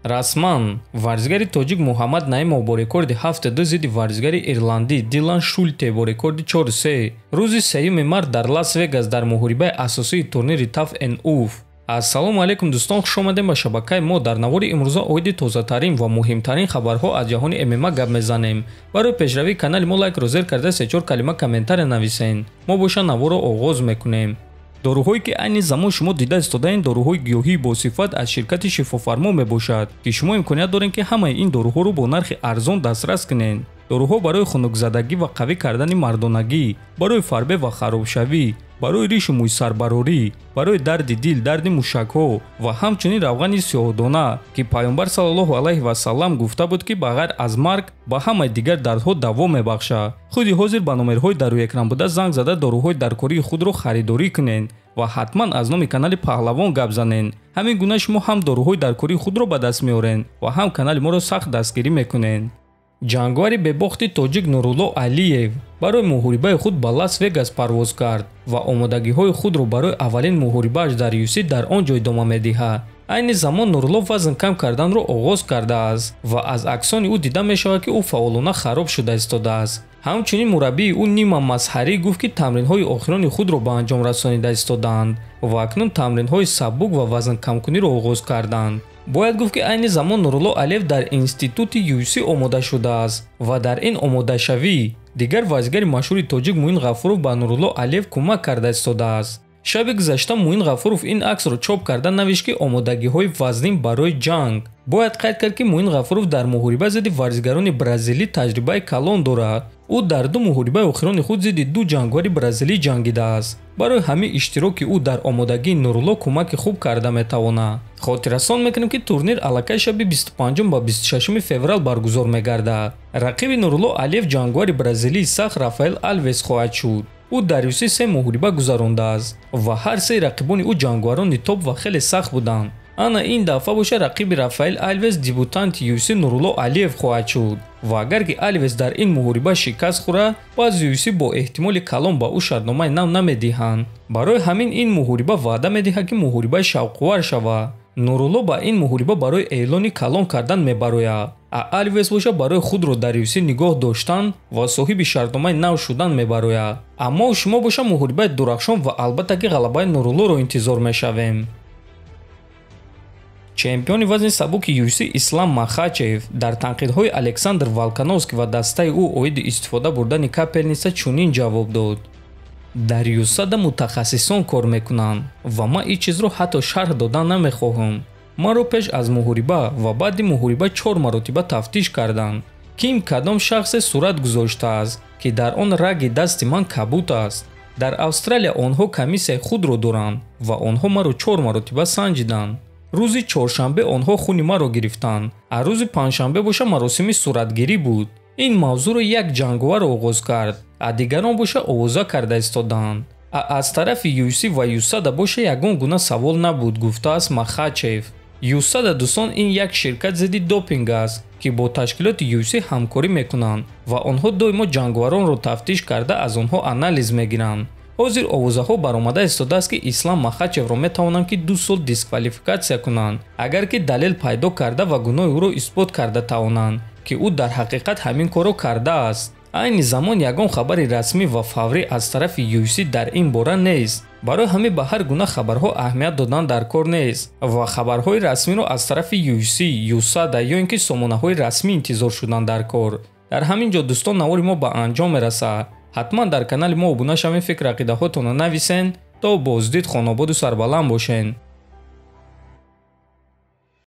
Расман варзигари тоҷик Муҳаммад Наимов бо рекорди 7-2 зидди варзигари ирландӣ Дилан Шульте бо рекорди 4-3 рӯзи 3 март дар Лас-Вегас дар муҳорибаи асосии турнири Tough & Ассалому алайкум дӯстон, хуш омадем ба шабакаи мо. Дар навори имрӯза оиди тозатарин ва муҳимтарин хабарҳо аз ҷаҳони ММА гап мезанем. Барои пешравии канали мо лайк розер карда 3-4 калима комментария нависен. Мо боша наворро оғоз мекунем. доруҳое ки айни замон шумо дида истодаин доруҳои гиёҳии босифат аз ширкати шифофармо мебошад, ки шумо имконият доред ки ҳамаи ин доруҳоро бо нархи арзон дастрас кунед. доруҳо барои хунукзадагӣ ва қавӣ кардани мардонагӣ, барои фарбе ва харобшавӣ, барои ришу мӯйсарбарорӣ, барои дарди дил, дарди мушакҳо ва ҳамчунин равғани сиёҳдона, ки пайғамбар саллаллоҳу алайҳи васаллам гуфта буд ки ба ғайр аз марг ба ҳамаи дигар дардҳо даво мебахшад. худи ҳозир ба номерҳои дар рӯи экран буда занг зада доруҳои даркории худро харидорӣ кунед ва ҳатман аз номи канали Паҳлавон гап занед. ҳамин гуна шумо ҳам доруҳои даркории худро ба даст меоред ва ҳам канали моро сахт дастгирӣ мекунед. ҷангвари бебохти тоҷик Нурулло Алиев барои муҳорибаи худ ба Лас-Вегас парвоз кард ва омодагиҳои худро барои аввалин муҳорибааш дар UFC дар он ҷо идома медиҳад. айни замон Нурулло вазн кам карданро оғоз кардааст ва аз аксони ӯ дида мешавад ки ӯ фаъолона хароб шуда истодааст. ҳамчунин мураббии ӯ Нима Мазҳарӣ гуфт ки тамринҳои охирони худро ба анҷом расонида истодаанд ва акнун тамринҳои сабук ва вазнкамкуниро оғоз карданд. бояд гуфт ки айни замон Нурулло Алиев дар институти UFC омода шудааст ва дар ин омодашавӣ дигар варзигари машҳури тоҷик Муин Ғафуров ба Нурулло Алиев кӯмак карда истодааст. шаби гузашта Муин Ғафуров ин аксро чоп карда навишт ки омодагиҳои вазнин барои ҷанг. бояд қайд кард ки Муин Ғафуров дар муҳориба зидди варзигарони бразилӣ таҷрибаи калон дорад. ӯ дар ду муҳорибаи охирони худ зидди ду ҷангвари бразилӣ ҷангидааст. барои ҳамин иштироки ӯ дар омодагии Нурулло кӯмаки хуб карда метавонад. хотиррасон мекунем ки турнир аллакай шаби 25 ба 26 феврал баргузор мегардад. рақиби Нурулло Алиев ҷангвари бразилии сахт Рафаэл Алвес хоҳад шуд. ӯ дар UFC 3 муҳориба гузарондааст ва ҳар се рақибони ӯ ҷангварони топ ва хеле сахт буданд. ана ин дафъа боша рақиби Рафаэл Алвес дебютанти UFC Нурулло Алиев хоҳад шуд ва агар ки Алвес дар ин муҳориба шикаст хӯрад, баъзи UFC бо эҳтимоли калон ба ӯ шартномаи нав намедиҳанд. барои ҳамин ин муҳориба ваъда медиҳад ки муҳорибаи шавқувар шавад. Нурулло ба ин муҳориба барои эълони калон кардан мебарояд. Алвес боша барои худро дар UFC нигоҳ доштан ва соҳиби шартномаи нав шудан мебарояд. аммо шумо боша муҳорибаи дурахшон ва албатта ки ғалабаи Нуруллоро интизор мешавем. чемпиони вазни сабуки UFC Ислам Махачев дар танқидҳои Александр Волконовский ва дастаи ӯ оиди истифода бурдани капельница чунин ҷавоб дод: дар USADA мутахассисон кор мекунанд ва ман ин чизро ҳатто шарҳ додан намехоҳам. маро пеш аз муҳориба ва баъди муҳориба 4 маротиба тафтиш карданд ки ин кадом шахсе сурат гузоштааст ки дар он раги дасти ман кабут аст. дар Австралия онҳо комиссияи худро доранд ва онҳо маро 4 маротиба санҷиданд. рӯзи чоршанбе онҳо хуни маро гирифтанд, а рӯзи панҷшанбе боша маросими суратгирӣ буд. ин мавзӯъро як ҷангвар оғоз кард, а дигарон боша овоза карда истоданд. аз тарафи UFC ва USADA боша ягон гуна савол набуд, гуфтааст Махачев. USADA дӯстон ин як ширкат зидди допинг аст, ки бо ташкилоти UFC ҳамкорӣ мекунанд ва онҳо доимо ҷангваронро тафтиш карда аз онҳо анализ мегиранд. ҳозир овозаҳо баромада истодааст ки Ислам Махачевро метавонанд ки 2 сол дисквалификатсия кунанд, агар ки далел пайдо карда ва гуноҳи ӯро исбот карда тавонанд ки ӯ дар ҳақиқат ҳамин корро кардааст. айни замон ягон хабари расмӣ ва фаврӣ аз тарафи UFC дар ин бора нест. барои ҳамин ба ҳар гуна хабарҳо аҳамият додан дар кор нест ва хабарҳои расмиро аз тарафи UFC, USADA ё ин ки сомонаҳои расмӣ интизор шудан дар кор. дар ҳамин ҷо дӯстон навори мо ба анҷом мерасад. ҳатман дар канали мо обуна шавен, фикр ақидаҳотонро нависен. то боздид, хонободу сарбаланд бошен.